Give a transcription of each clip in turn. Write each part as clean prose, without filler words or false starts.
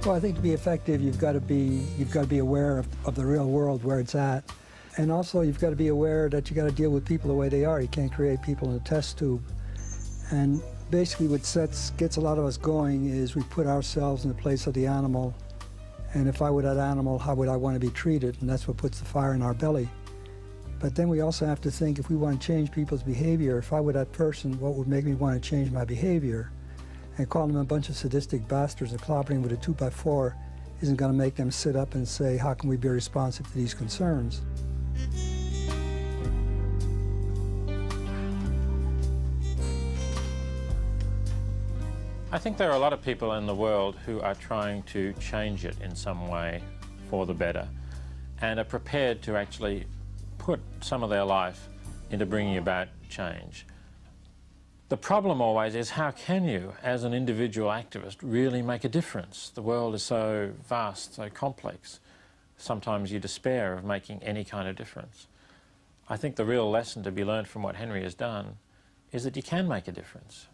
Well, I think to be effective, you've got to be aware of the real world where it's at. And also, you've got to be aware that you got to deal with people the way they are. You can't create people in a test tube. And basically what gets a lot of us going is we put ourselves in the place of the animal. And if I were that animal, how would I want to be treated? And that's what puts the fire in our belly. But then we also have to think, if we want to change people's behavior, if I were that person, what would make me want to change my behavior? And calling them a bunch of sadistic bastards and clobbering with a 2x4 isn't going to make them sit up and say, how can we be responsive to these concerns? I think there are a lot of people in the world who are trying to change it in some way for the better and are prepared to actually put some of their life into bringing about change. The problem always is, how can you, as an individual activist, really make a difference? The world is so vast, so complex. Sometimes you despair of making any kind of difference. I think the real lesson to be learned from what Henry has done is that you can make a difference.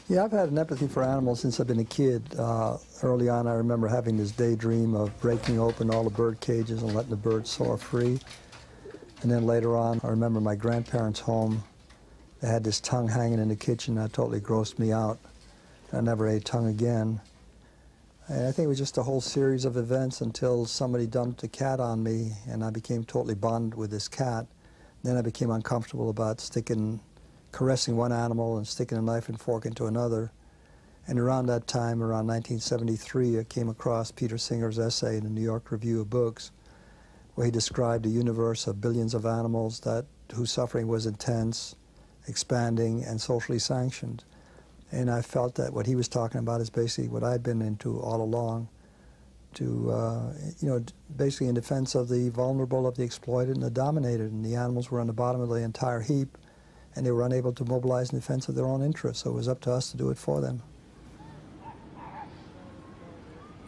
Yeah, I've had an empathy for animals since I've been a kid. Early on, I remember having this daydream of breaking open all the bird cages and letting the birds soar free. And then later on, I remember my grandparents' home. They had this tongue hanging in the kitchen that totally grossed me out. I never ate tongue again. And I think it was just a whole series of events until somebody dumped a cat on me, and I became totally bonded with this cat. Then I became uncomfortable about caressing one animal and sticking a knife and fork into another. And around that time, around 1973, I came across Peter Singer's essay in the New York Review of Books, where he described a universe of billions of animals whose suffering was intense, expanding, and socially sanctioned. And I felt that what he was talking about is basically what I'd been into all along, basically in defense of the vulnerable, of the exploited, and the dominated. And the animals were on the bottom of the entire heap, and they were unable to mobilize in defense of their own interests, so it was up to us to do it for them.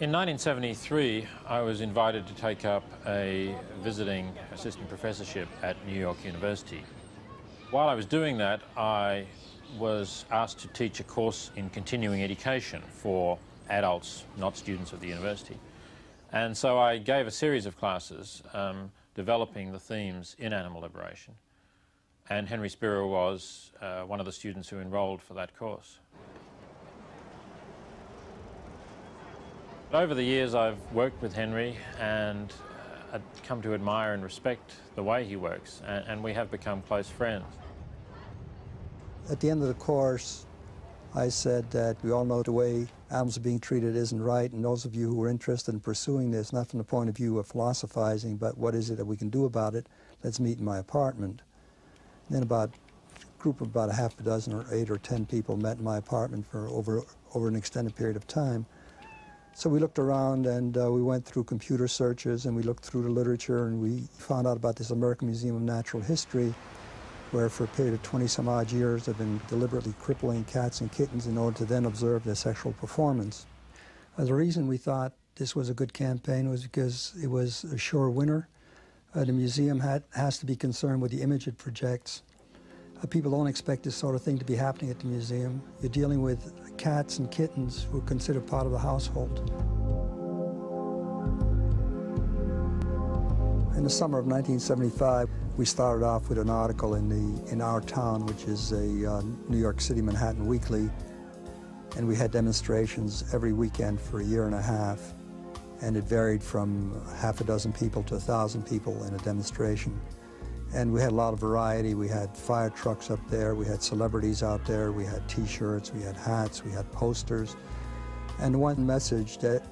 In 1973, I was invited to take up a visiting assistant professorship at New York University. While I was doing that, I was asked to teach a course in continuing education for adults, not students of the university. And so I gave a series of classes developing the themes in animal liberation. And Henry Spira was one of the students who enrolled for that course. Over the years, I've worked with Henry, and I've come to admire and respect the way he works, and we have become close friends. At the end of the course, I said that we all know the way animals are being treated isn't right, and those of you who are interested in pursuing this, not from the point of view of philosophizing, but what is it that we can do about it, let's meet in my apartment. Then a group of about a half a dozen or 8 or 10 people met in my apartment for over an extended period of time. So we looked around, and we went through computer searches, and we looked through the literature, and we found out about this American Museum of Natural History, where for a period of 20-some-odd years they've been deliberately crippling cats and kittens in order to then observe their sexual performance. The reason we thought this was a good campaign was because it was a sure winner. The museum has to be concerned with the image it projects. People don't expect this sort of thing to be happening at the museum. You're dealing with cats and kittens who are considered part of the household. In the summer of 1975, we started off with an article in Our Town, which is a New York City Manhattan weekly, and we had demonstrations every weekend for a year and a half. And it varied from half a dozen people to 1,000 people in a demonstration. And we had a lot of variety. We had fire trucks up there, we had celebrities out there, we had T-shirts, we had hats, we had posters. And one message that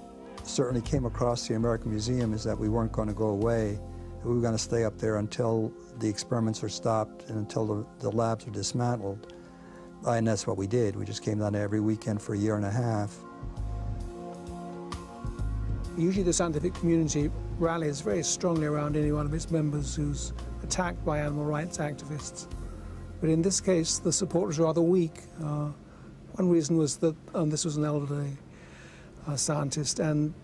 certainly came across the American Museum is that we weren't going to go away. We were going to stay up there until the experiments are stopped and until the labs are dismantled. And that's what we did. We just came down there every weekend for a year and a half. Usually the scientific community rallies very strongly around any one of its members who's attacked by animal rights activists. But in this case, the support was rather weak. One reason was that this was an elderly scientist, and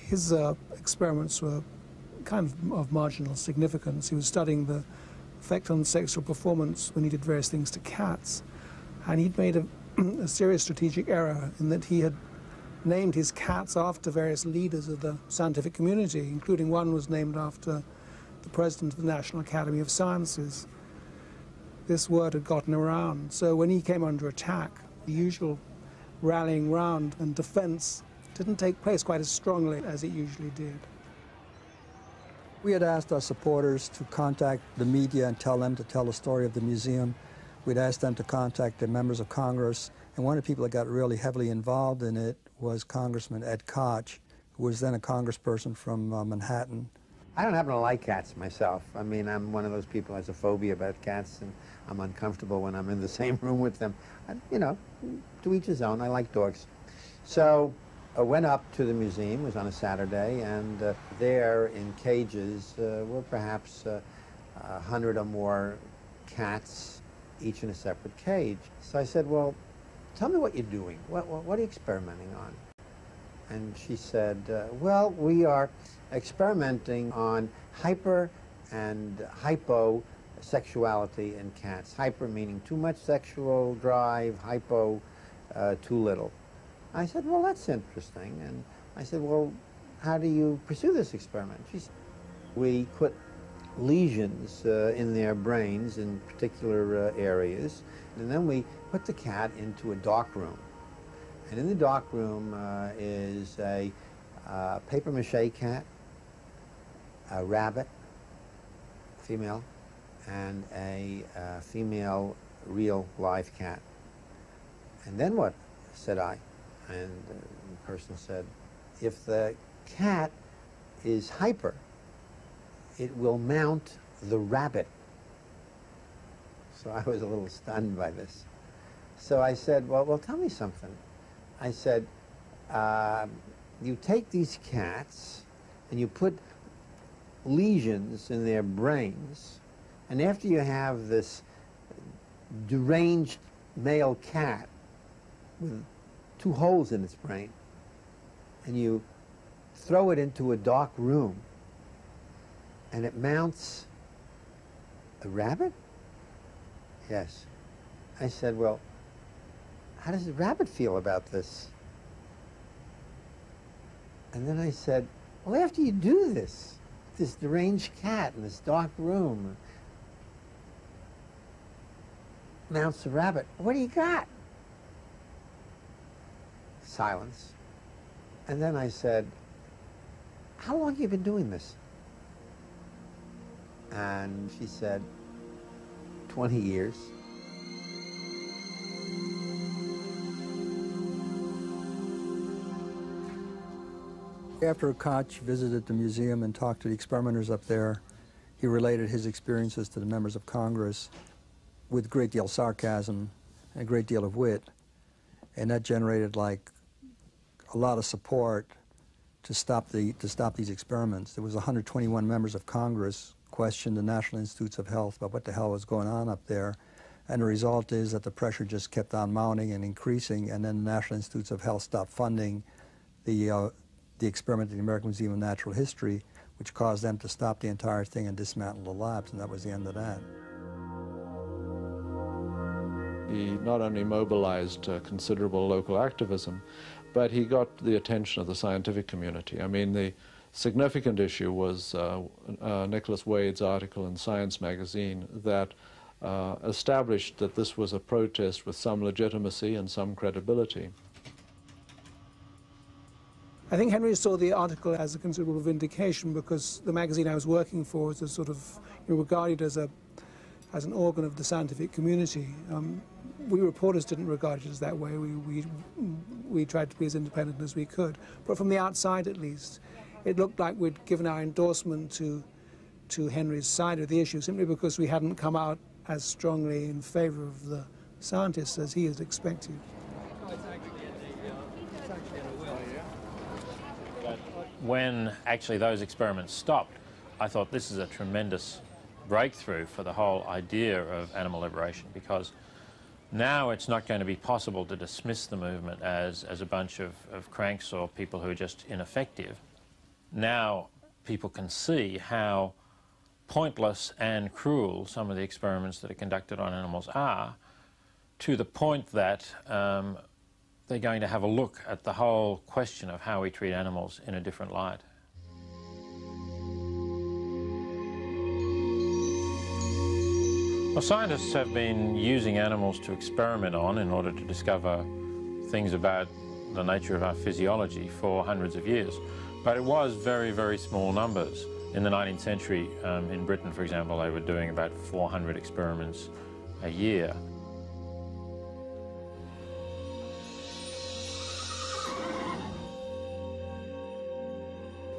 his experiments were kind of marginal significance. He was studying the effect on sexual performance when he did various things to cats, and he'd made a serious strategic error in that he had named his cats after various leaders of the scientific community, including one was named after the president of the National Academy of Sciences. This word had gotten around, so when he came under attack, the usual rallying round and defense didn't take place quite as strongly as it usually did. We had asked our supporters to contact the media and tell them to tell the story of the museum. We'd asked them to contact the members of Congress, and one of the people that got really heavily involved in it was Congressman Ed Koch, who was then a congressperson from Manhattan. I don't happen to like cats myself. I mean, I'm one of those people who has a phobia about cats, and I'm uncomfortable when I'm in the same room with them. You know, to each his own. I like dogs. So I went up to the museum. It was on a Saturday, and there in cages were perhaps 100 or more cats, each in a separate cage. So I said, well, tell me what you're doing. What are you experimenting on? And she said, well, we are experimenting on hyper and hyposexuality in cats. Hyper meaning too much sexual drive, hypo too little. I said, well, that's interesting. And I said, well, how do you pursue this experiment? She said, we put lesions in their brains in particular areas, and then we put the cat into a dark room. And in the dark room is a papier-mâché cat, a rabbit, female, and a female real live cat. And then what? Said I. And the person said, if the cat is hyper, it will mount the rabbit. So I was a little stunned by this. So I said, well, tell me something. I said, you take these cats and you put lesions in their brains, and after you have this deranged male cat with 2 holes in its brain, and you throw it into a dark room, and it mounts a rabbit? Yes. I said, well, how does the rabbit feel about this? And then I said, well, after you do this deranged cat in this dark room mounts a rabbit, what do you got? Silence. And then I said, how long have you been doing this? And she said, 20 years. After Koch visited the museum and talked to the experimenters up there, he related his experiences to the members of Congress with a great deal of sarcasm and a great deal of wit. And that generated like a lot of support to stop these experiments. There was 121 members of Congress questioned the National Institutes of Health about what the hell was going on up there. And the result is that the pressure just kept on mounting and increasing, and then the National Institutes of Health stopped funding the experiment at the American Museum of Natural History, which caused them to stop the entire thing and dismantle the labs, and that was the end of that. He not only mobilized considerable local activism, but he got the attention of the scientific community. I mean, the significant issue was Nicholas Wade's article in Science magazine that established that this was a protest with some legitimacy and some credibility. I think Henry saw the article as a considerable vindication because the magazine I was working for was a sort of regarded as an organ of the scientific community. we reporters didn't regard it as that way. We tried to be as independent as we could. But from the outside, at least, it looked like we'd given our endorsement to Henry's side of the issue simply because we hadn't come out as strongly in favor of the scientists as he had expected. When actually those experiments stopped, I thought this is a tremendous breakthrough for the whole idea of animal liberation, because now it's not going to be possible to dismiss the movement as a bunch of cranks or people who are just ineffective. Now people can see how pointless and cruel some of the experiments that are conducted on animals are, to the point that they're going to have a look at the whole question of how we treat animals in a different light. Well, scientists have been using animals to experiment on in order to discover things about the nature of our physiology for hundreds of years. But it was very, very small numbers. In the 19th century, in Britain, for example, they were doing about 400 experiments a year.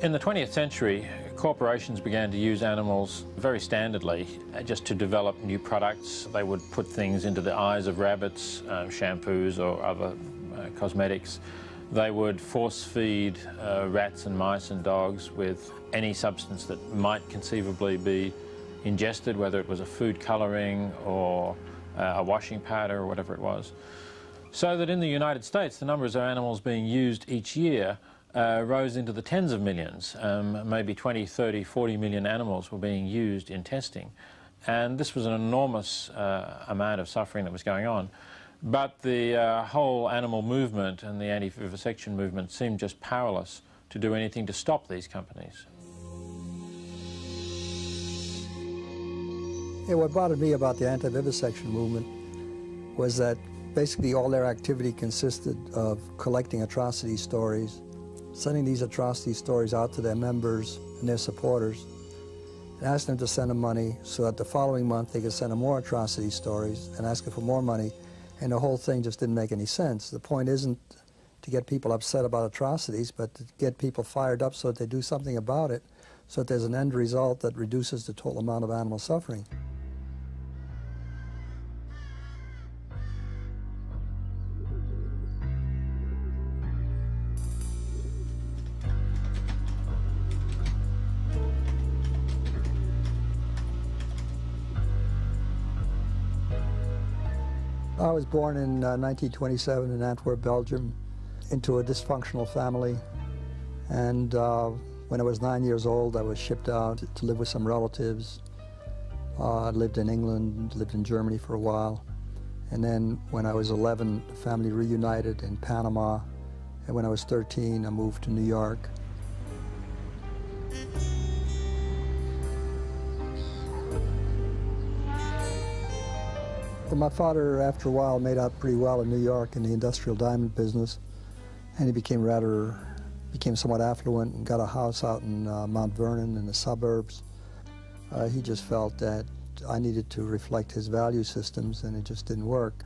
In the 20th century, corporations began to use animals very standardly just to develop new products. They would put things into the eyes of rabbits, shampoos or other cosmetics. They would force-feed rats and mice and dogs with any substance that might conceivably be ingested, whether it was a food colouring or a washing powder or whatever it was. So that in the United States, the numbers of animals being used each year rose into the tens of millions. Maybe 20, 30, 40 million animals were being used in testing. And this was an enormous amount of suffering that was going on. But the whole animal movement and the anti-vivisection movement seemed just powerless to do anything to stop these companies. Yeah, what bothered me about the anti-vivisection movement was that basically all their activity consisted of collecting atrocity stories, sending these atrocity stories out to their members and their supporters, and asking them to send them money so that the following month they could send them more atrocity stories and asking for more money, and the whole thing just didn't make any sense. The point isn't to get people upset about atrocities, but to get people fired up so that they do something about it, so that there's an end result that reduces the total amount of animal suffering. I was born in 1927 in Antwerp, Belgium, into a dysfunctional family. And when I was 9 years old, I was shipped out to live with some relatives. I lived in England, lived in Germany for a while. And then when I was 11, the family reunited in Panama. And when I was 13, I moved to New York. My father, after a while, made out pretty well in New York in the industrial diamond business, and he became somewhat affluent and got a house out in Mount Vernon in the suburbs. He just felt that I needed to reflect his value systems, and it just didn't work.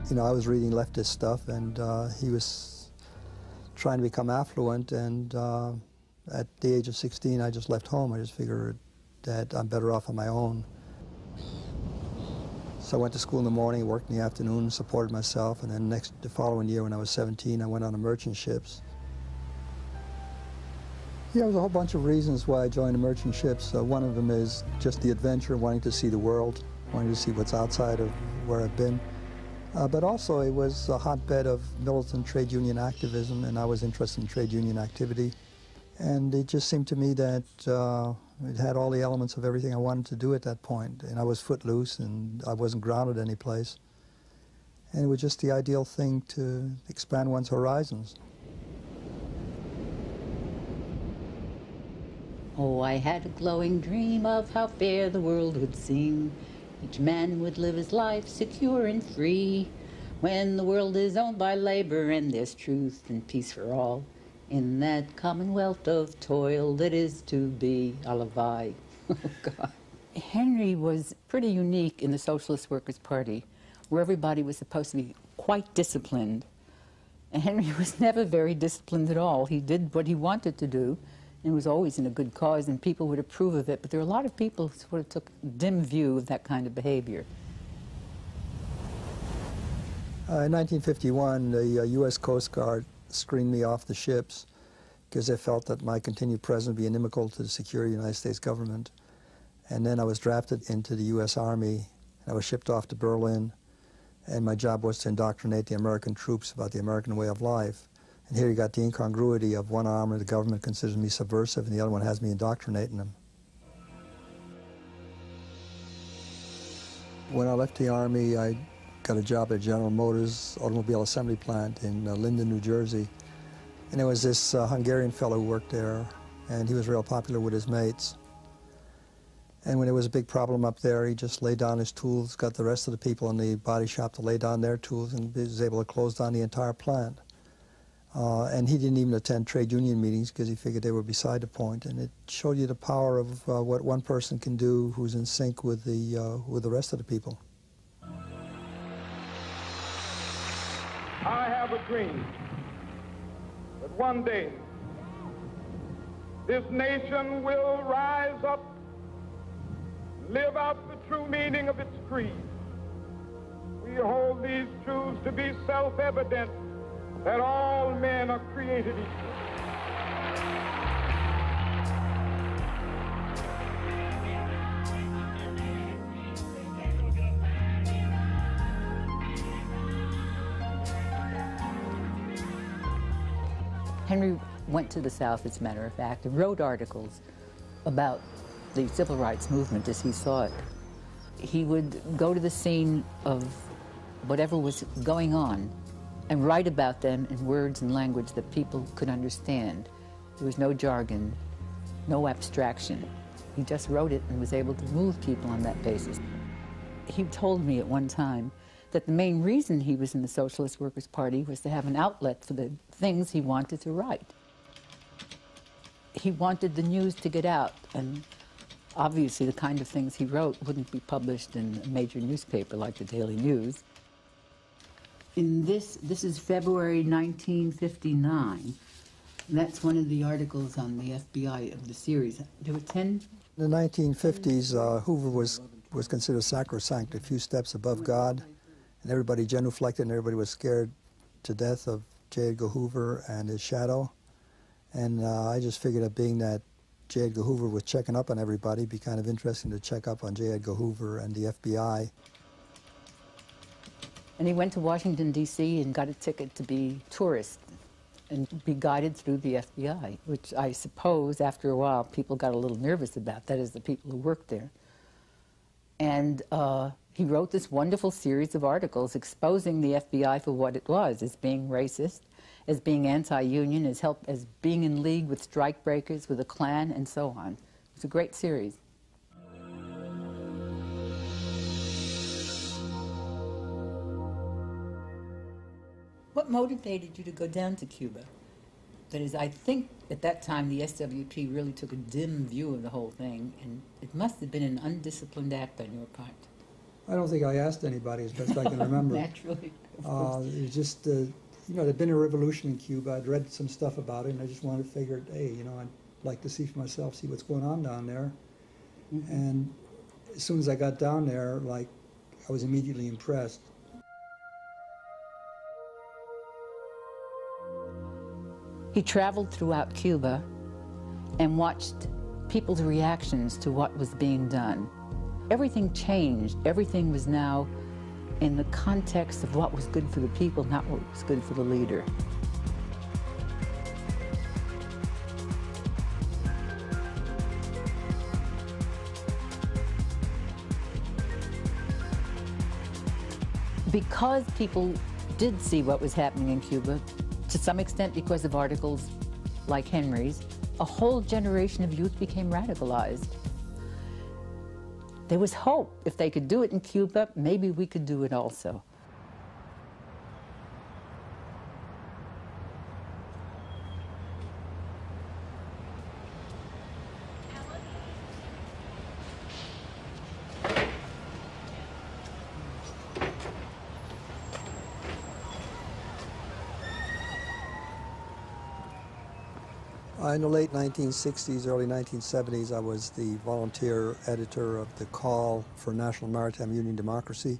You know, I was reading leftist stuff, and he was trying to become affluent, and at the age of 16, I just left home. I just figured that I'm better off on my own. So I went to school in the morning, worked in the afternoon, supported myself, and then the following year when I was 17, I went on the merchant ships. Yeah, there was a whole bunch of reasons why I joined the merchant ships. One of them is just the adventure, wanting to see the world, wanting to see what's outside of where I've been. But also it was a hotbed of militant trade union activism, and I was interested in trade union activity. And it just seemed to me that it had all the elements of everything I wanted to do at that point. And I was footloose, and I wasn't grounded any place. And it was just the ideal thing to expand one's horizons. Oh, I had a glowing dream of how fair the world would seem. Each man would live his life secure and free. When the world is owned by labor and there's truth and peace for all. In that commonwealth of toil that is to be, Alavai. Oh, God. Henry was pretty unique in the Socialist Workers' Party. where everybody was supposed to be quite disciplined. And Henry was never very disciplined at all. He did what he wanted to do, and was always in a good cause, and people would approve of it. But there were a lot of people who sort of took a dim view of that kind of behavior. In 1951, the U.S. Coast Guard screened me off the ships because they felt that my continued presence would be inimical to the security of the United States government. And then I was drafted into the U.S. Army. I was shipped off to Berlin, and my job was to indoctrinate the American troops about the American way of life. And here you got the incongruity of one arm of the government considers me subversive, and the other one has me indoctrinating them. When I left the Army, I got a job at General Motors automobile assembly plant in Linden, New Jersey. And there was this Hungarian fellow who worked there, and he was real popular with his mates. And when there was a big problem up there, he just laid down his tools, got the rest of the people in the body shop to lay down their tools, and was able to close down the entire plant. And he didn't even attend trade union meetings because he figured they were beside the point. And it showed you the power of what one person can do who's in sync with the rest of the people. I have a dream that one day this nation will rise up, live out the true meaning of its creed. We hold these truths to be self-evident, that all men are created equal. Henry went to the South, as a matter of fact, and wrote articles about the civil rights movement as he saw it. He would go to the scene of whatever was going on and write about them in words and language that people could understand. There was no jargon, no abstraction. He just wrote it and was able to move people on that basis. He told me at one time that the main reason he was in the Socialist Workers' Party was to have an outlet for the things he wanted to write. He wanted the news to get out, and obviously the kind of things he wrote wouldn't be published in a major newspaper like the Daily News. In this is February 1959. That's one of the articles on the FBI of the series. There were 10. In the 1950s, Hoover was considered sacrosanct, a few steps above God, and everybody genuflected, and everybody was scared to death of J. Edgar Hoover and his shadow. And I just figured that being that J. Edgar Hoover was checking up on everybody, it'd be kind of interesting to check up on J. Edgar Hoover and the FBI. And he went to Washington, D.C. and got a ticket to be tourist and be guided through the FBI, which I suppose after a while people got a little nervous about, that is, the people who worked there. And he wrote this wonderful series of articles exposing the FBI for what it was, as being racist, as being anti-union, as being in league with strikebreakers, with the Klan, and so on. It was a great series. What motivated you to go down to Cuba? That is, I think at that time the SWP really took a dim view of the whole thing, and it must have been an undisciplined act on your part. I don't think I asked anybody, as best I can remember. Naturally. It was just, you know, there'd been a revolution in Cuba. I'd read some stuff about it, and I just wanted to figure, hey, you know, I'd like to see for myself, see what's going on down there. Mm-hmm. And as soon as I got down there, like, I was immediately impressed. He traveled throughout Cuba and watched people's reactions to what was being done. Everything changed. Everything was now in the context of what was good for the people, not what was good for the leader. Because people did see what was happening in Cuba, to some extent because of articles like Henry's, a whole generation of youth became radicalized. There was hope. If they could do it in Cuba, maybe we could do it also. In the late 1960s, early 1970s, I was the volunteer editor of the Call for National Maritime Union Democracy.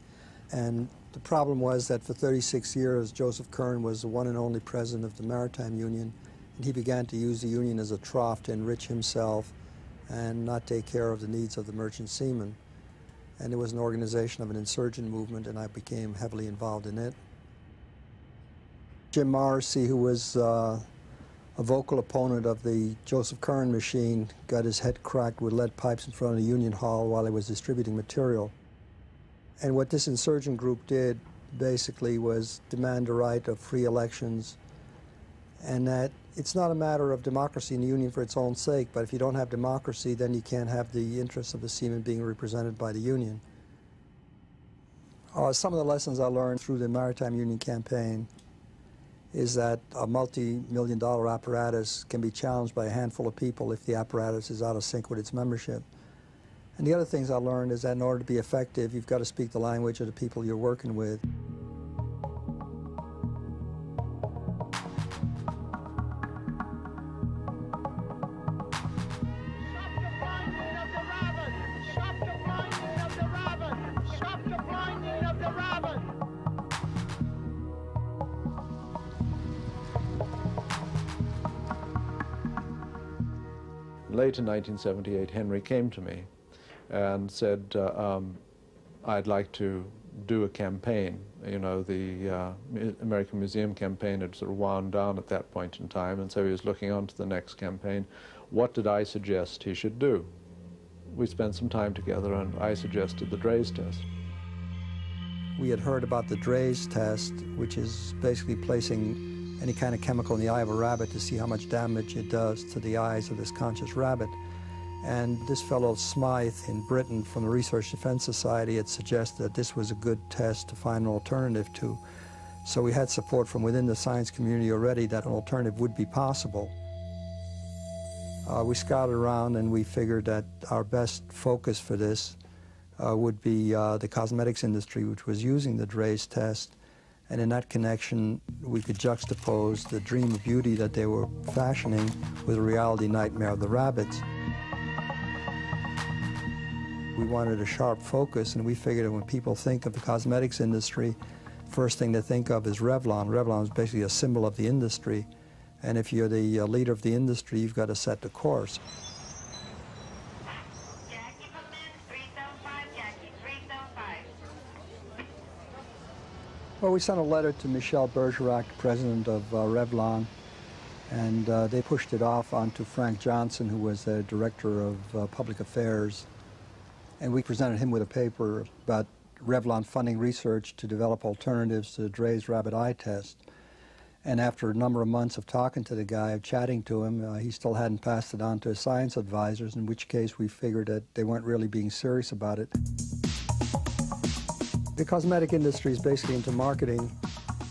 And the problem was that for 36 years, Joseph Kern was the one and only president of the Maritime Union, and he began to use the union as a trough to enrich himself and not take care of the needs of the merchant seamen. And it was an organization of an insurgent movement, and I became heavily involved in it. Jim Morrissey, who was a vocal opponent of the Joseph Kern machine, got his head cracked with lead pipes in front of the Union Hall while he was distributing material. And what this insurgent group did basically was demand the right of free elections, and that it's not a matter of democracy in the union for its own sake, but if you don't have democracy, then you can't have the interests of the seamen being represented by the union. Some of the lessons I learned through the Maritime Union campaign is that a multi-million-dollar apparatus can be challenged by a handful of people if the apparatus is out of sync with its membership. And the other things I learned is that in order to be effective, you've got to speak the language of the people you're working with. Late in 1978, Henry came to me and said, I'd like to do a campaign. You know, the American Museum campaign had sort of wound down at that point in time, and so he was looking on to the next campaign. What did I suggest he should do? We spent some time together, and I suggested the Draize test. We had heard about the Draize test, which is basically placing any kind of chemical in the eye of a rabbit to see how much damage it does to the eyes of this conscious rabbit. And this fellow Smythe in Britain from the Research Defense Society had suggested that this was a good test to find an alternative to. So we had support from within the science community already that an alternative would be possible. We scouted around and we figured that our best focus for this would be the cosmetics industry, which was using the Draize test. And in that connection, we could juxtapose the dream of beauty that they were fashioning with the reality nightmare of the rabbits. We wanted a sharp focus, and we figured that when people think of the cosmetics industry, first thing they think of is Revlon. Revlon is basically a symbol of the industry, and if you're the leader of the industry, you've got to set the course. Well, we sent a letter to Michel Bergerac, president of Revlon, and they pushed it off onto Frank Johnson, who was the director of public affairs. And we presented him with a paper about Revlon funding research to develop alternatives to the Draize rabbit eye test. And after a number of months of talking to the guy, of chatting to him, he still hadn't passed it on to his science advisors, in which case we figured that they weren't really being serious about it. The cosmetic industry is basically into marketing,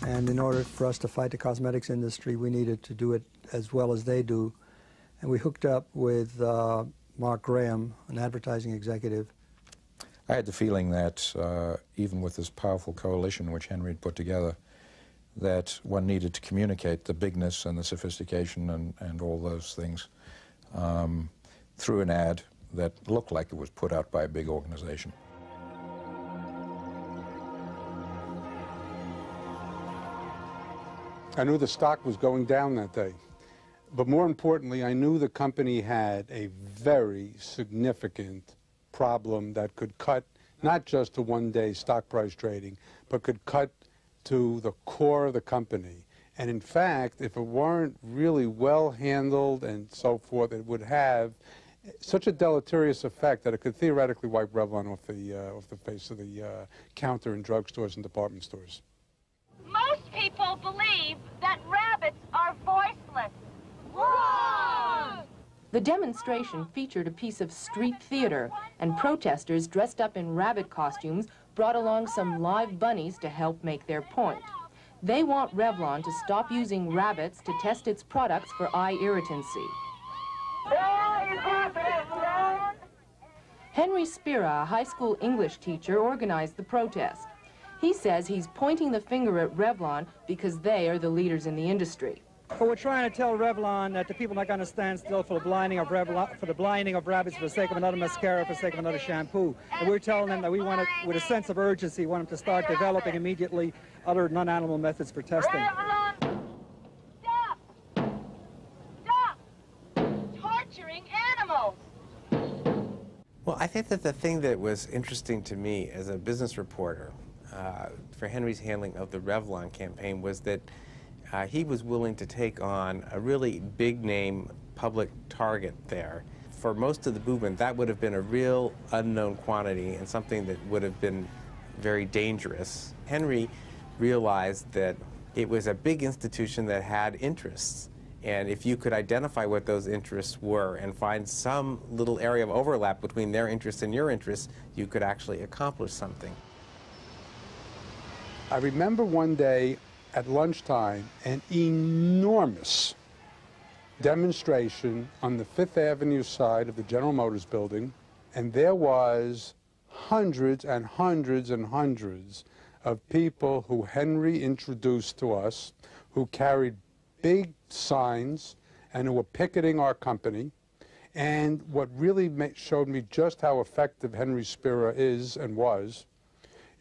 and in order for us to fight the cosmetics industry, we needed to do it as well as they do. And we hooked up with Mark Graham, an advertising executive. I had the feeling that even with this powerful coalition which Henry had put together, that one needed to communicate the bigness and the sophistication and all those things through an ad that looked like it was put out by a big organization. I knew the stock was going down that day. But more importantly, I knew the company had a very significant problem that could cut not just to one-day stock price trading, but could cut to the core of the company. And in fact, if it weren't really well handled and so forth, it would have such a deleterious effect that it could theoretically wipe Revlon off the face of the counter in drugstores and department stores. Most people believe that rabbits are voiceless. Wrong! The demonstration featured a piece of street theater, and protesters dressed up in rabbit costumes brought along some live bunnies to help make their point. They want Revlon to stop using rabbits to test its products for eye irritancy. Henry Spira, a high school English teacher, organized the protest. He says he's pointing the finger at Revlon because they are the leaders in the industry. But we're trying to tell Revlon that the people are not going to stand still for the blinding of rabbits for the sake of another mascara, for the sake of another shampoo. And we're telling them that we want to, with a sense of urgency, want them to start developing immediately other non-animal methods for testing. Revlon, stop! Stop! Torturing animals! Well, I think that the thing that was interesting to me as a business reporter for Henry's handling of the Revlon campaign was that he was willing to take on a really big-name public target there. For most of the movement, that would have been a real unknown quantity and something that would have been very dangerous. Henry realized that it was a big institution that had interests. And if you could identify what those interests were and find some little area of overlap between their interests and your interests, you could actually accomplish something. I remember one day at lunchtime, an enormous demonstration on the Fifth Avenue side of the General Motors building, and there was hundreds and hundreds and hundreds of people who Henry introduced to us, who carried big signs and who were picketing our company. And what really showed me just how effective Henry Spira is and was,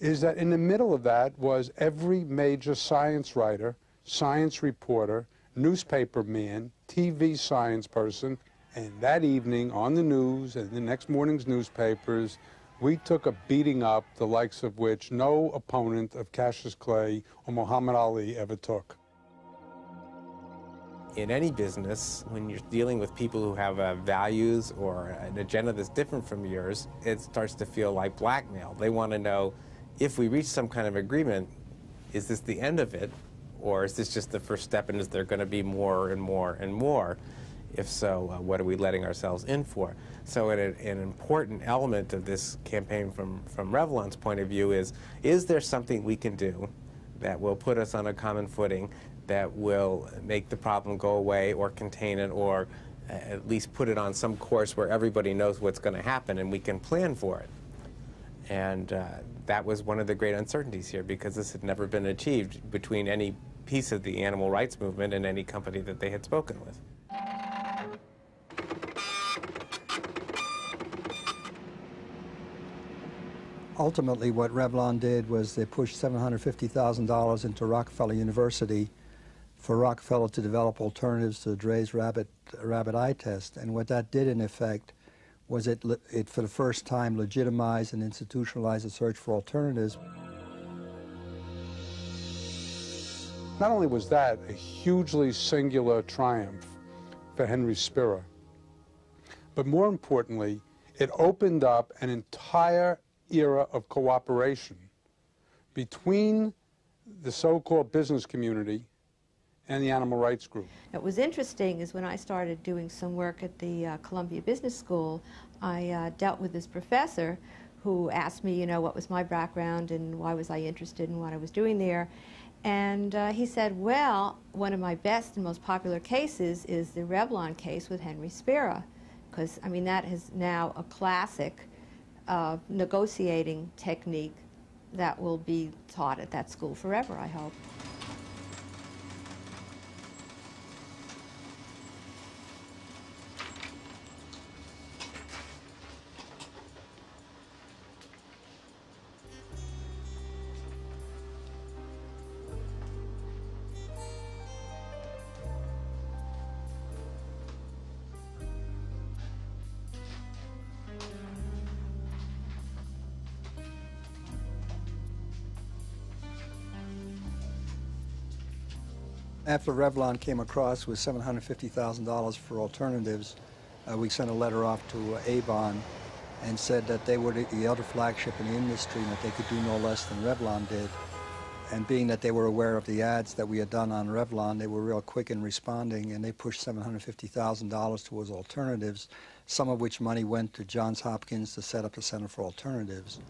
is that in the middle of that was every major science writer, science reporter, newspaper man, TV science person, and that evening on the news and the next morning's newspapers, we took a beating up the likes of which no opponent of Cassius Clay or Muhammad Ali ever took. In any business, when you're dealing with people who have values or an agenda that's different from yours, it starts to feel like blackmail. They want to know, if we reach some kind of agreement, is this the end of it, or is this just the first step, and is there going to be more and more and more? If so, what are we letting ourselves in for? So an important element of this campaign from Revlon's point of view is there something we can do that will put us on a common footing, that will make the problem go away or contain it, or at least put it on some course where everybody knows what's going to happen and we can plan for it. And that was one of the great uncertainties here, because this had never been achieved between any piece of the animal rights movement and any company that they had spoken with. Ultimately, what Revlon did was they pushed $750,000 into Rockefeller University for Rockefeller to develop alternatives to Dre's rabbit eye test. And what that did, in effect, was it for the first time legitimized and institutionalized the search for alternatives. Not only was that a hugely singular triumph for Henry Spira, but more importantly, it opened up an entire era of cooperation between the so-called business community and the animal rights group. What was interesting is when I started doing some work at the Columbia Business School, I dealt with this professor who asked me, what was my background and why was I interested in what I was doing there. And he said, well, one of my best and most popular cases is the Revlon case with Henry Spira, because, I mean, that is now a classic negotiating technique that will be taught at that school forever, I hope. After Revlon came across with $750,000 for alternatives, we sent a letter off to Avon and said that they were the other flagship in the industry and that they could do no less than Revlon did. And being that they were aware of the ads that we had done on Revlon, they were real quick in responding, and they pushed $750,000 towards alternatives, some of which money went to Johns Hopkins to set up the Center for Alternatives.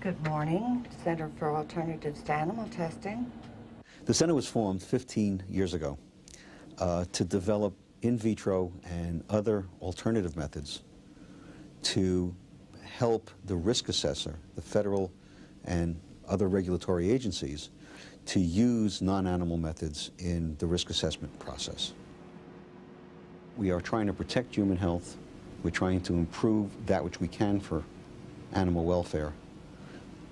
Good morning, Center for Alternatives to Animal Testing. The center was formed 15 years ago to develop in vitro and other alternative methods to help the risk assessor, the federal and other regulatory agencies, to use non-animal methods in the risk assessment process. We are trying to protect human health. We're trying to improve that which we can for animal welfare,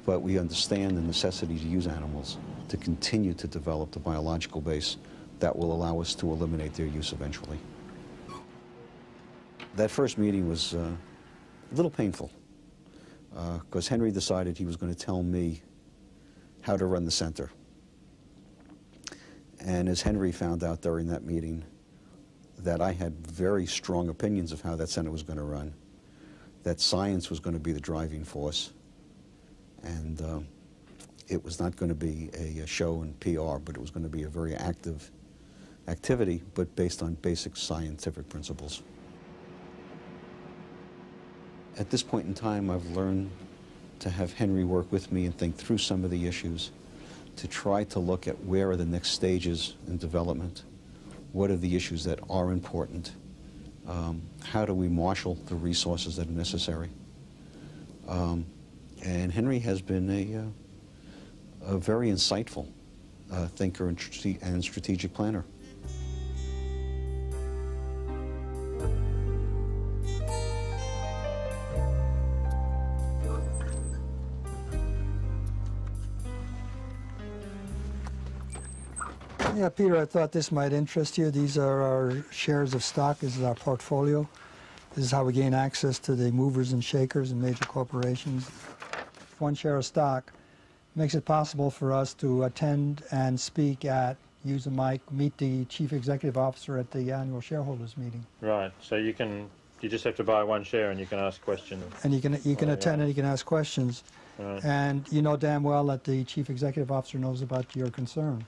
but we understand the necessity to use animals to continue to develop the biological base that will allow us to eliminate their use eventually. That first meeting was a little painful because Henry decided he was going to tell me how to run the center. And as Henry found out during that meeting, that I had very strong opinions of how that center was going to run, that science was going to be the driving force, and it was not going to be a show and PR, but it was going to be a very active activity, but based on basic scientific principles. At this point in time, I've learned to have Henry work with me and think through some of the issues, to try to look at where are the next stages in development, what are the issues that are important, how do we marshal the resources that are necessary. And Henry has been a very insightful thinker and strategic planner. Yeah, Peter, I thought this might interest you. These are our shares of stock. This is our portfolio. This is how we gain access to the movers and shakers in major corporations. One share of stock makes it possible for us to attend and speak at, use a mic, meet the chief executive officer at the annual shareholders meeting. Right, so you just have to buy one share and you can ask questions. And you can attend and you can ask questions. Right. And you know damn well that the chief executive officer knows about your concern.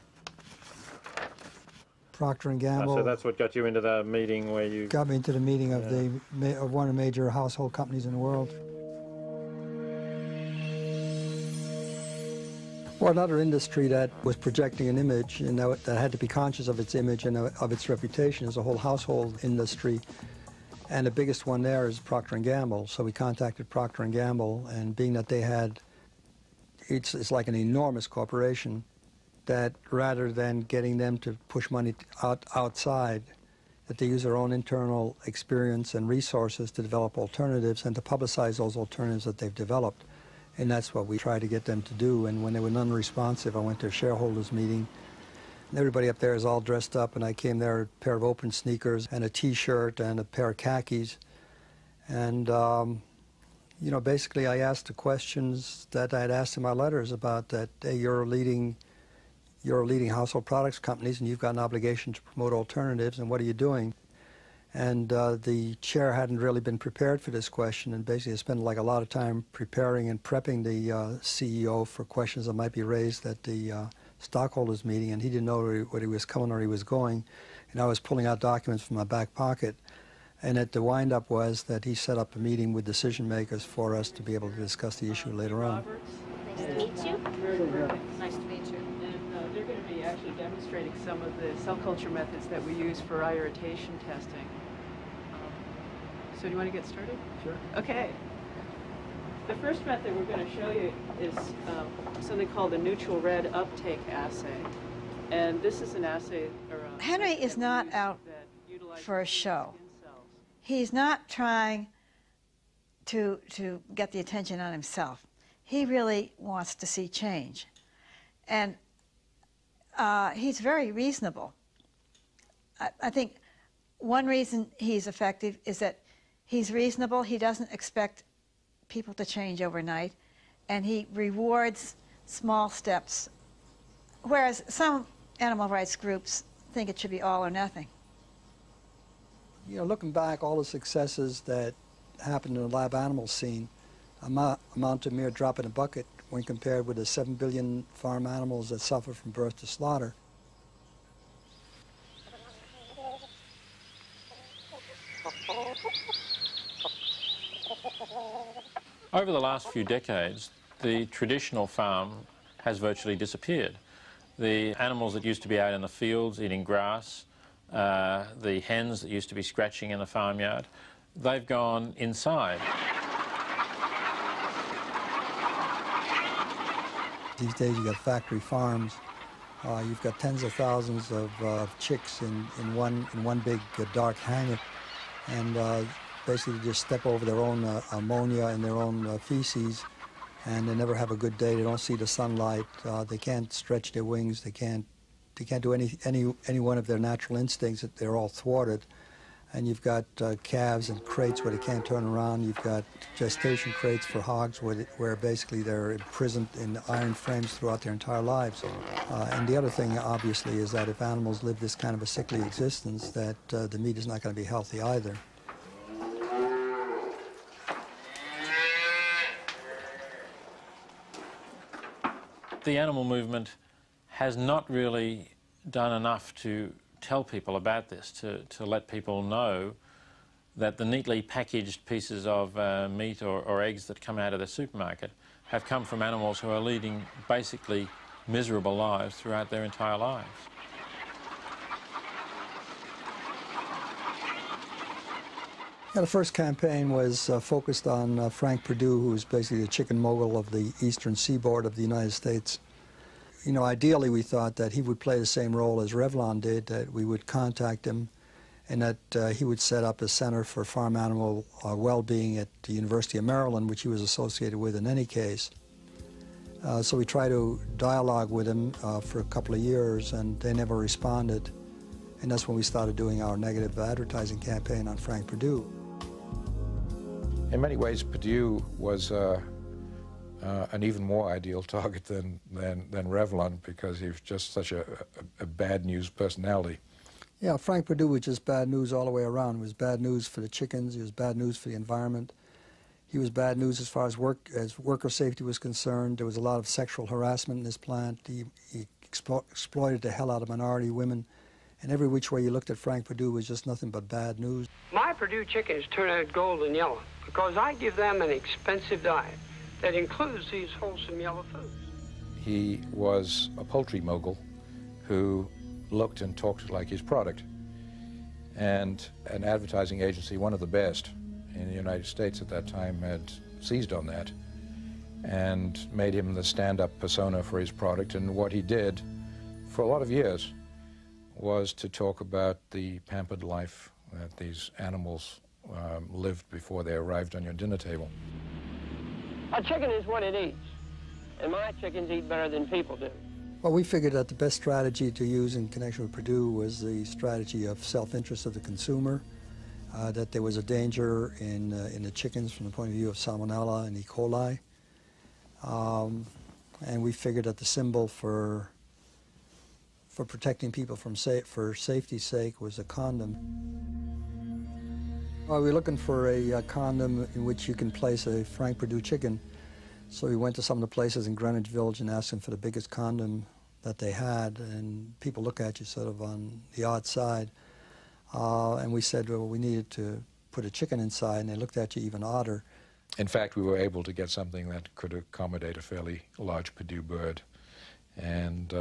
Procter & Gamble. So that's what got you into the meeting where you... Got me into the meeting of of one of the major household companies in the world. Well, another industry that was projecting an image and that had to be conscious of its image and of its reputation is the whole household industry. And the biggest one there is Procter & Gamble. So we contacted Procter & Gamble, and being that they had, it's like an enormous corporation, that rather than getting them to push money outside, that they use their own internal experience and resources to develop alternatives and to publicize those alternatives that they've developed. And that's what we tried to get them to do. And when they were non-responsive, I went to a shareholders meeting. And everybody up there is all dressed up, and I came there in a pair of open sneakers and a T-shirt and a pair of khakis. And, you know, basically I asked the questions that I had asked in my letters about that, hey, you're a leading household products companies, and you've got an obligation to promote alternatives, and what are you doing? And the chair hadn't really been prepared for this question, and basically I spent like a lot of time preparing and prepping the CEO for questions that might be raised at the stockholders meeting, and he didn't know where he was coming or he was going. And I was pulling out documents from my back pocket, and at the wind-up was that he set up a meeting with decision makers for us to be able to discuss the issue later on. Nice to meet you. Nice to meet you. And they're going to be actually demonstrating some of the cell culture methods that we use for irritation testing. So do you want to get started? Sure. Okay. The first method we're going to show you is something called the neutral red uptake assay. And this is an assay... Henry is not out for a show. He's not trying to get the attention on himself. He really wants to see change. And he's very reasonable. I think one reason he's effective is that he's reasonable. He doesn't expect people to change overnight, and he rewards small steps, whereas some animal rights groups think it should be all or nothing. You know, looking back, all the successes that happened in the lab animal scene amount to a mere drop in a bucket when compared with the 7 billion farm animals that suffer from birth to slaughter. Over the last few decades, the traditional farm has virtually disappeared. The animals that used to be out in the fields eating grass, the hens that used to be scratching in the farmyard, they've gone inside. These days you got factory farms. You've got tens of thousands of chicks in one big dark hangar, and basically just step over their own ammonia and their own feces, and they never have a good day. They don't see the sunlight. They can't stretch their wings. They can't do any one of their natural instincts. They're all thwarted. And you've got calves and crates where they can't turn around. You've got gestation crates for hogs where basically they're imprisoned in iron frames throughout their entire lives. And the other thing, obviously, is that if animals live this kind of a sickly existence, that the meat is not going to be healthy either. The animal movement has not really done enough to tell people about this, to let people know that the neatly packaged pieces of meat or eggs that come out of the supermarket have come from animals who are leading basically miserable lives throughout their entire lives. Yeah, the first campaign was focused on Frank Perdue, who was basically the chicken mogul of the eastern seaboard of the United States. You know, ideally we thought that he would play the same role as Revlon did, that we would contact him and that he would set up a center for farm animal well-being at the University of Maryland, which he was associated with in any case. So we tried to dialogue with him for a couple of years, and they never responded. And that's when we started doing our negative advertising campaign on Frank Perdue. In many ways, Perdue was an even more ideal target than Revlon, because he was just such a bad news personality. Yeah, Frank Perdue was just bad news all the way around. It was bad news for the chickens. It was bad news for the environment. He was bad news as far as worker safety was concerned. There was a lot of sexual harassment in this plant. He exploited the hell out of minority women. And every which way you looked at Frank Perdue was just nothing but bad news. My Perdue chickens turn out golden yellow because I give them an expensive diet that includes these wholesome yellow foods. He was a poultry mogul who looked and talked like his product. And an advertising agency, one of the best in the United States at that time, had seized on that and made him the stand-up persona for his product. And what he did for a lot of years was to talk about the pampered life that these animals lived before they arrived on your dinner table. A chicken is what it eats, and my chickens eat better than people do. Well, we figured that the best strategy to use in connection with Perdue was the strategy of self-interest of the consumer, that there was a danger in the chickens from the point of view of Salmonella and E. coli. And we figured that the symbol for protecting people from for safety's sake was a condom. Well, we were looking for a condom in which you can place a Frank Perdue chicken. So we went to some of the places in Greenwich Village and asked them for the biggest condom that they had, and people look at you sort of on the odd side. And we said, well, we needed to put a chicken inside, and they looked at you even odder. In fact, we were able to get something that could accommodate a fairly large Perdue bird and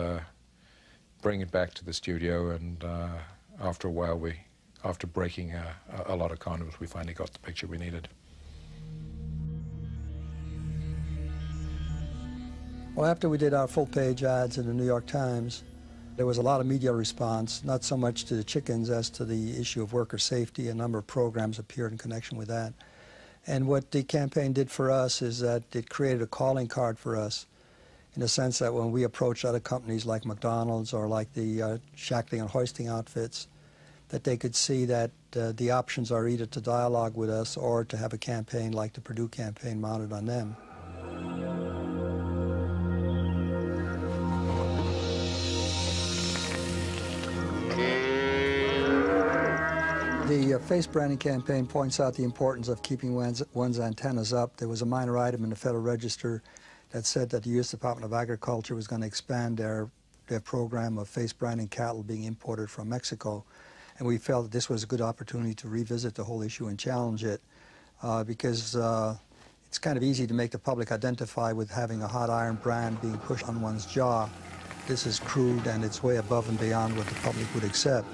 bring it back to the studio, and after a while, after breaking a lot of condoms, we finally got the picture we needed. Well, after we did our full-page ads in the New York Times, there was a lot of media response, not so much to the chickens as to the issue of worker safety. A number of programs appeared in connection with that. And what the campaign did for us is that it created a calling card for us, in the sense that when we approached other companies like McDonald's or like the shackling and hoisting outfits, that they could see that the options are either to dialogue with us or to have a campaign like the Perdue campaign mounted on them. The face branding campaign points out the importance of keeping one's antennas up. There was a minor item in the Federal Register that said that the U.S. Department of Agriculture was going to expand their program of face branding cattle being imported from Mexico. And we felt that this was a good opportunity to revisit the whole issue and challenge it, because it's kind of easy to make the public identify with having a hot iron brand being pushed on one's jaw. This is crude, and it's way above and beyond what the public would accept.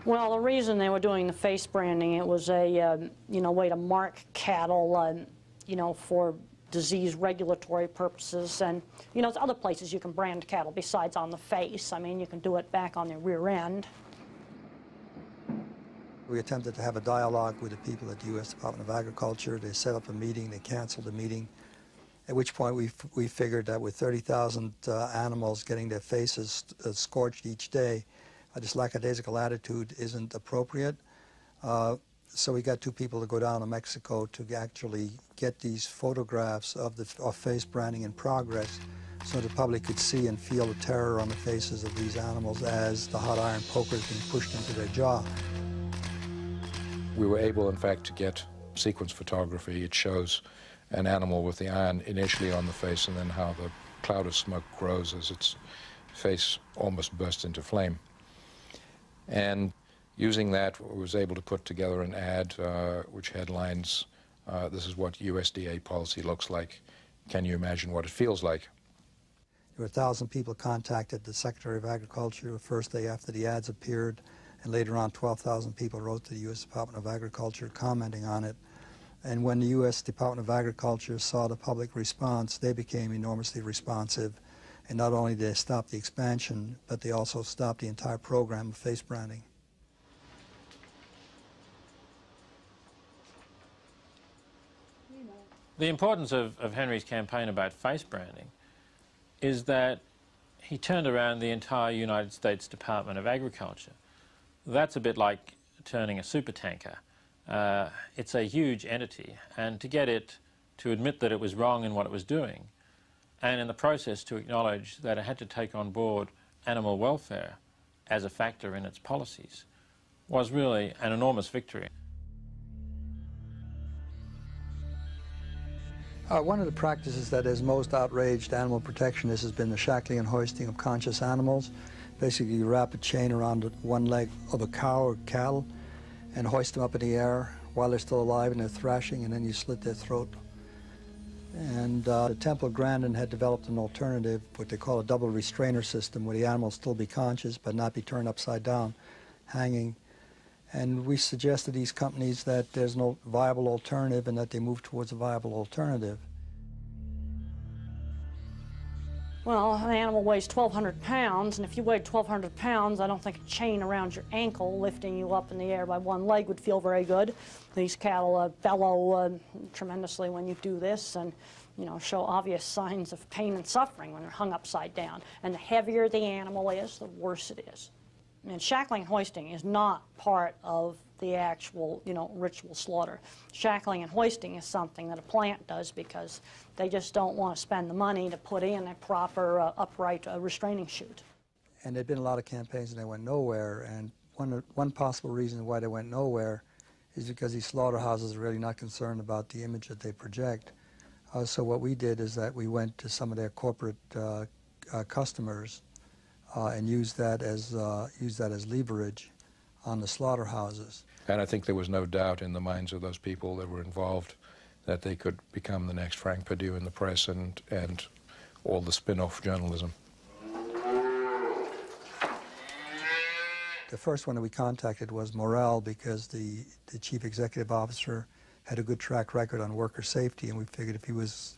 Well, the reason they were doing the face branding, it was a way to mark cattle, for disease regulatory purposes. And, you know, there's other places you can brand cattle besides on the face. I mean, you can do it back on the rear end. We attempted to have a dialogue with the people at the U.S. Department of Agriculture. They set up a meeting, they canceled the meeting, at which point we figured that with 30,000 animals getting their faces scorched each day, this lackadaisical attitude isn't appropriate. So we got two people to go down to Mexico to actually get these photographs of face branding in progress so the public could see and feel the terror on the faces of these animals as the hot iron poker is being pushed into their jaw. We were able, in fact, to get sequence photography. It shows an animal with the iron initially on the face and then how the cloud of smoke grows as its face almost bursts into flame. And using that, I was able to put together an ad which headlines, "This is what USDA policy looks like. Can you imagine what it feels like?" There were 1,000 people contacted the Secretary of Agriculture the first day after the ads appeared, and later on 12,000 people wrote to the U.S. Department of Agriculture commenting on it. And when the U.S. Department of Agriculture saw the public response, they became enormously responsive. And not only did they stop the expansion, but they also stopped the entire program of face branding. The importance of Henry's campaign about face branding is that he turned around the entire United States Department of Agriculture. That's a bit like turning a supertanker. It's a huge entity, and to get it to admit that it was wrong in what it was doing, and in the process to acknowledge that it had to take on board animal welfare as a factor in its policies, was really an enormous victory. One of the practices that has most outraged animal protectionists has been the shackling and hoisting of conscious animals. Basically, you wrap a chain around one leg of a cow or cattle and hoist them up in the air while they're still alive and they're thrashing, and then you slit their throat. And the Temple Grandin had developed an alternative, what they call a double restrainer system, where the animal still be conscious but not be turned upside down, hanging. And we suggested to these companies that there's no viable alternative and that they move towards a viable alternative. Well, an animal weighs 1,200 pounds, and if you weighed 1,200 pounds, I don't think a chain around your ankle lifting you up in the air by one leg would feel very good. These cattle bellow tremendously when you do this, and you know, show obvious signs of pain and suffering when they're hung upside down. And the heavier the animal is, the worse it is. And shackling and hoisting is not part of the actual, you know, ritual slaughter. Shackling and hoisting is something that a plant does because they just don't want to spend the money to put in a proper upright restraining chute. And there'd been a lot of campaigns and they went nowhere, and one possible reason why they went nowhere is because these slaughterhouses are really not concerned about the image that they project. So what we did is that we went to some of their corporate customers and used that as leverage on the slaughterhouses. And I think there was no doubt in the minds of those people that were involved that they could become the next Frank Perdue in the press and all the spin-off journalism. The first one that we contacted was Morrell because the chief executive officer had a good track record on worker safety, and we figured if he was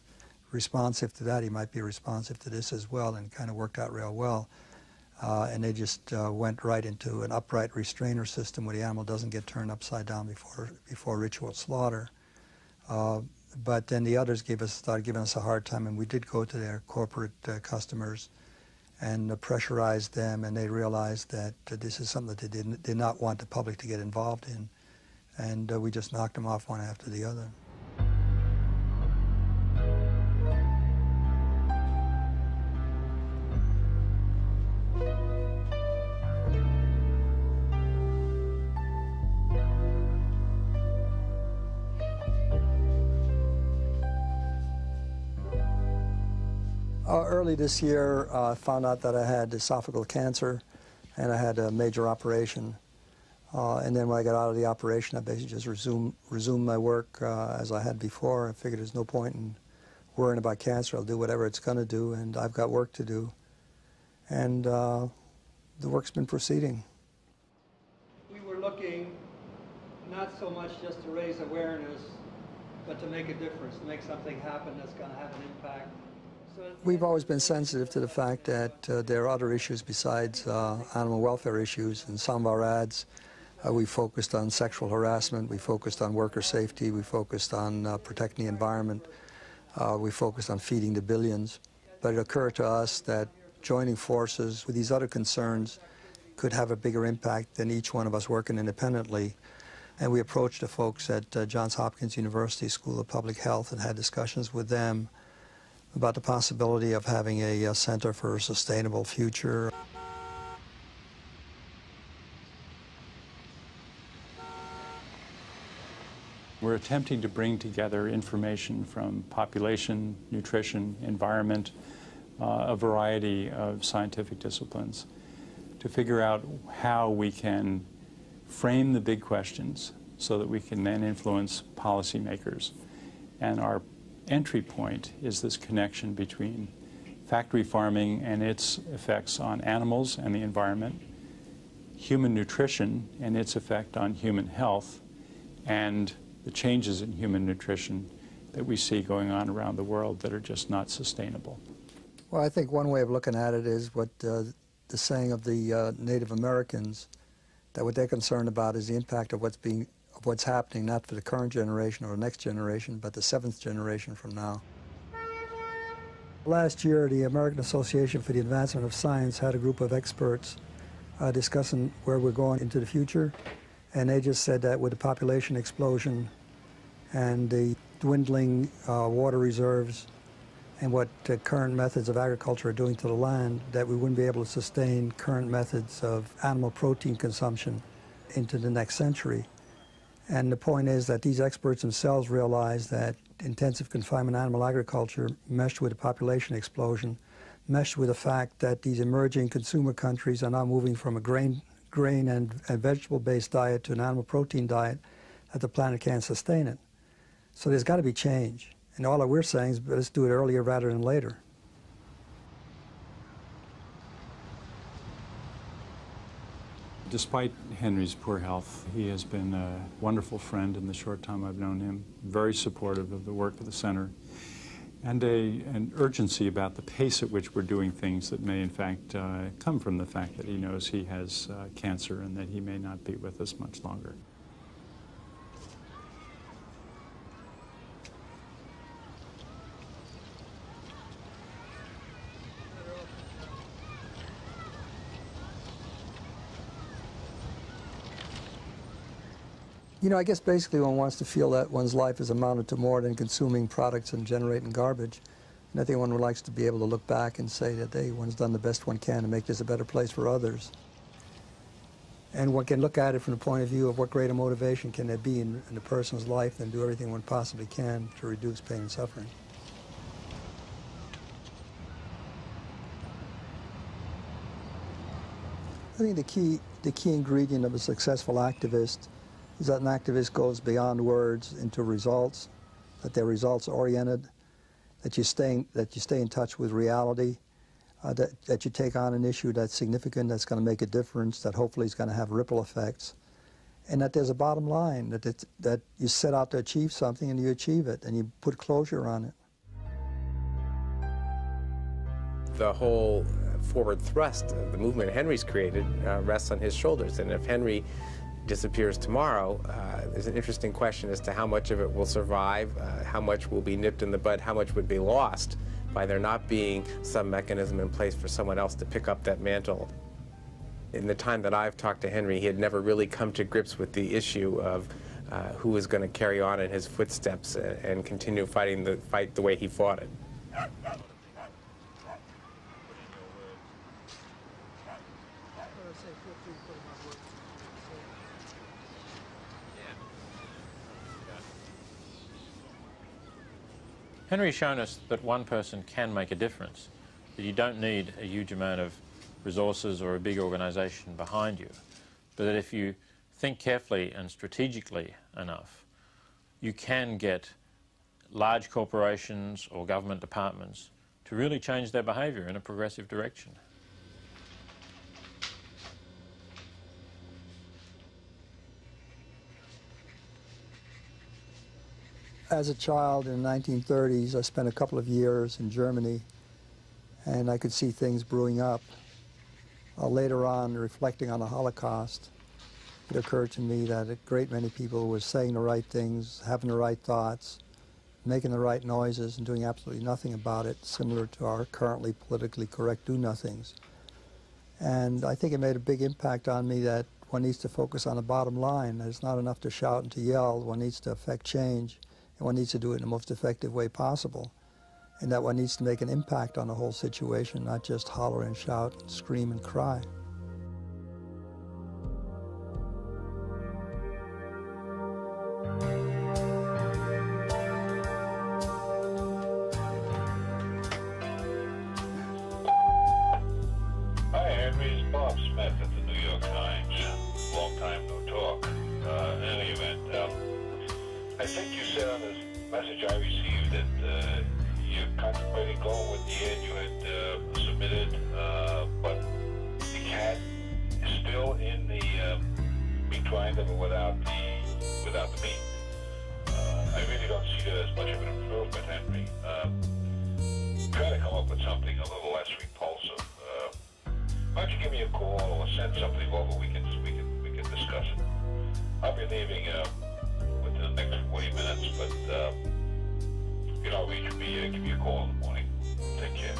responsive to that, he might be responsive to this as well, and it kind of worked out real well. And they just went right into an upright restrainer system where the animal doesn't get turned upside down before ritual slaughter. But then the others started giving us a hard time, and we did go to their corporate customers and pressurized them, and they realized that this is something that they did not want the public to get involved in. And we just knocked them off one after the other. Early this year, I found out that I had esophageal cancer, and I had a major operation. And then when I got out of the operation, I basically just resumed my work as I had before. I figured there's no point in worrying about cancer. I'll do whatever it's going to do, and I've got work to do. And the work's been proceeding. We were looking not so much just to raise awareness but to make a difference, to make something happen that's going to have an impact. We've always been sensitive to the fact that there are other issues besides animal welfare issues. In some of our ads, we focused on sexual harassment, we focused on worker safety, we focused on protecting the environment, we focused on feeding the billions. But it occurred to us that joining forces with these other concerns could have a bigger impact than each one of us working independently. And we approached the folks at Johns Hopkins University School of Public Health and had discussions with them about the possibility of having a Center for a Sustainable Future. We're attempting to bring together information from population, nutrition, environment, a variety of scientific disciplines to figure out how we can frame the big questions so that we can then influence policymakers. And our entry point is this connection between factory farming and its effects on animals and the environment, human nutrition and its effect on human health, and the changes in human nutrition that we see going on around the world that are just not sustainable. Well, I think one way of looking at it is what the saying of the Native Americans, that what they're concerned about is the impact of what's happening, not for the current generation or the next generation, but the 7th generation from now. Last year, the American Association for the Advancement of Science had a group of experts discussing where we're going into the future. And they just said that with the population explosion and the dwindling water reserves and what current methods of agriculture are doing to the land, that we wouldn't be able to sustain current methods of animal protein consumption into the next century. And the point is that these experts themselves realize that intensive confinement animal agriculture meshed with the population explosion, meshed with the fact that these emerging consumer countries are now moving from a grain and vegetable-based diet to an animal protein diet, that the planet can't sustain it. So there's got to be change. And all that we're saying is let's do it earlier rather than later. Despite Henry's poor health, he has been a wonderful friend in the short time I've known him, very supportive of the work of the center, and an urgency about the pace at which we're doing things that may in fact come from the fact that he knows he has cancer and that he may not be with us much longer. You know, I guess basically one wants to feel that one's life is amounted to more than consuming products and generating garbage. And I think one likes to be able to look back and say that, hey, one's done the best one can to make this a better place for others. And one can look at it from the point of view of what greater motivation can there be in a person's life than do everything one possibly can to reduce pain and suffering. I think the key ingredient of a successful activist is that an activist goes beyond words into results, that they're results-oriented, that you stay in touch with reality, that you take on an issue that's significant, that's going to make a difference, that hopefully is going to have ripple effects, and that there's a bottom line, that you set out to achieve something and you achieve it, and you put closure on it. The whole forward thrust of the movement Henry's created rests on his shoulders, and if Henry disappears tomorrow, there's an interesting question as to how much of it will survive, how much will be nipped in the bud, how much would be lost by there not being some mechanism in place for someone else to pick up that mantle. In the time that I've talked to Henry, he had never really come to grips with the issue of who was going to carry on in his footsteps and continue fighting the fight the way he fought it. Henry's shown us that one person can make a difference, that you don't need a huge amount of resources or a big organisation behind you, but that if you think carefully and strategically enough, you can get large corporations or government departments to really change their behaviour in a progressive direction. As a child in the 1930s, I spent a couple of years in Germany, and I could see things brewing up. Later on, reflecting on the Holocaust, it occurred to me that a great many people were saying the right things, having the right thoughts, making the right noises, and doing absolutely nothing about it, similar to our currently politically correct do-nothings. And I think it made a big impact on me that one needs to focus on the bottom line. It's not enough to shout and to yell. One needs to affect change, and one needs to do it in the most effective way possible. And that one needs to make an impact on the whole situation, not just holler and shout and scream and cry. Hi, Henry. It's Bob Smith at the New York Times. Long time no talk. In any event, I think you said on this message I received that you're contemplating going with the ad you had submitted, but the cat is still in the meat grinder, but without the meat. I really don't see that as much of an improvement, Henry. Try to come up with something a little less repulsive. Why don't you give me a call or send something over? We can discuss it. I'll be leaving within the next 40 minutes, but you know, reach me. Give me a call in the morning. Take care.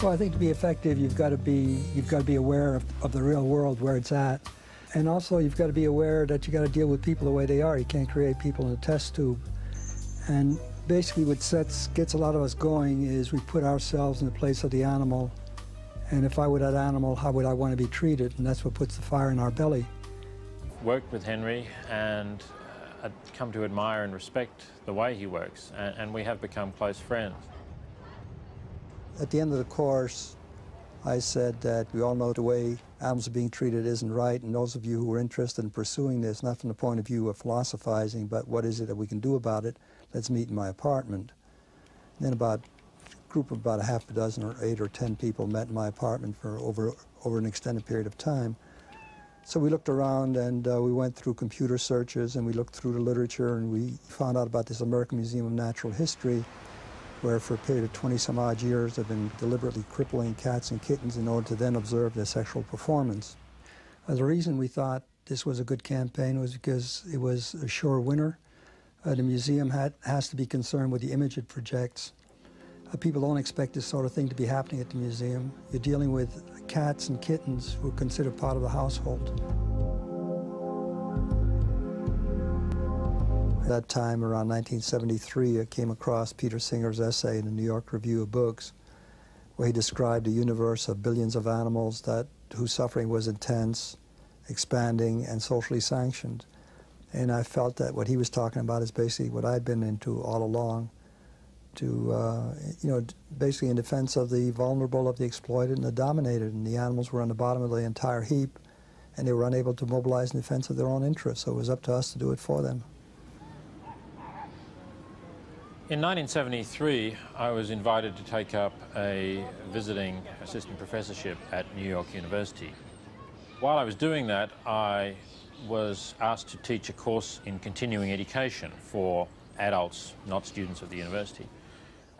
Well, I think to be effective, you've got to be aware of the real world where it's at, and also you've got to be aware that you got to deal with people the way they are. You can't create people in a test tube. And basically, what gets a lot of us going is we put ourselves in the place of the animal, and if I were that animal, how would I want to be treated? And that's what puts the fire in our belly. Worked with Henry, and I've come to admire and respect the way he works, and we have become close friends. At the end of the course, I said that we all know the way animals are being treated isn't right, and those of you who are interested in pursuing this, not from the point of view of philosophizing, but what is it that we can do about it, let's meet in my apartment. And then a group of about a half a dozen or 8 or 10 people met in my apartment for over an extended period of time. So we looked around, and we went through computer searches, and we looked through the literature, and we found out about this American Museum of Natural History, where for a period of 20-some-odd years they've been deliberately crippling cats and kittens in order to then observe their sexual performance. The reason we thought this was a good campaign was because it was a sure winner. The museum has to be concerned with the image it projects. People don't expect this sort of thing to be happening at the museum. You're dealing with cats and kittens who are considered part of the household. At that time, around 1973, I came across Peter Singer's essay in the New York Review of Books, where he described a universe of billions of animals whose suffering was intense, expanding, and socially sanctioned. And I felt that what he was talking about is basically what I'd been into all along, basically in defense of the vulnerable, of the exploited, and the dominated. And the animals were on the bottom of the entire heap, and they were unable to mobilize in defense of their own interests. So it was up to us to do it for them. In 1973, I was invited to take up a visiting assistant professorship at New York University. While I was doing that, I was asked to teach a course in continuing education for adults, not students of the university.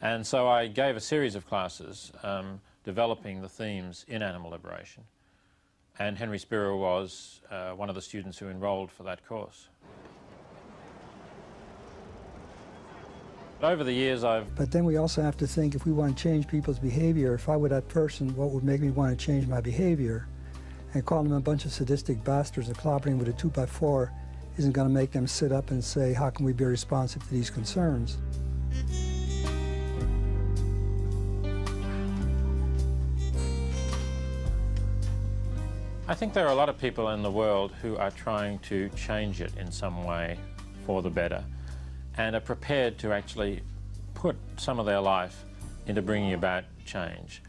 And so I gave a series of classes developing the themes in animal liberation. And Henry Spira was one of the students who enrolled for that course. Over the years But then we also have to think, if we want to change people's behavior, if I were that person, what would make me want to change my behavior? And calling them a bunch of sadistic bastards and clobbering with a 2x4 isn't going to make them sit up and say, how can we be responsive to these concerns? I think there are a lot of people in the world who are trying to change it in some way for the better, and are prepared to actually put some of their life into bringing about change.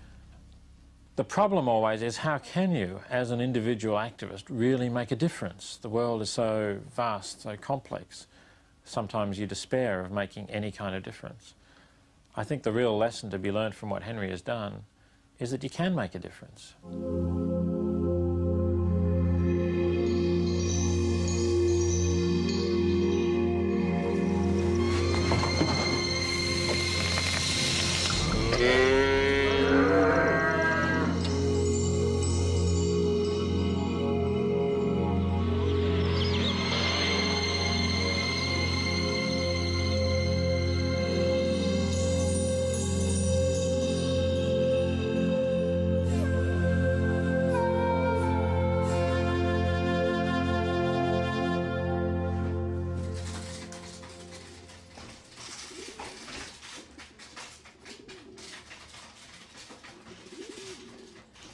The problem always is, how can you, as an individual activist, really make a difference? The world is so vast, so complex. Sometimes you despair of making any kind of difference. I think the real lesson to be learned from what Henry has done is that you can make a difference.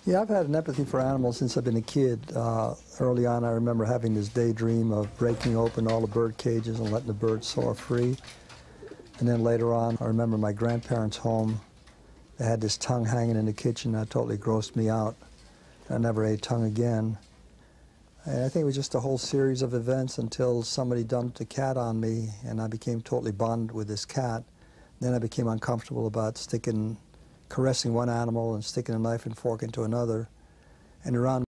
Yeah, I've had an empathy for animals since I've been a kid. Early on, I remember having this daydream of breaking open all the bird cages and letting the birds soar free. And then later on, I remember my grandparents' home. They had this tongue hanging in the kitchen that totally grossed me out. I never ate tongue again. And I think it was just a whole series of events until somebody dumped a cat on me, and I became totally bonded with this cat. Then I became uncomfortable about caressing one animal and sticking a knife and fork into another. And around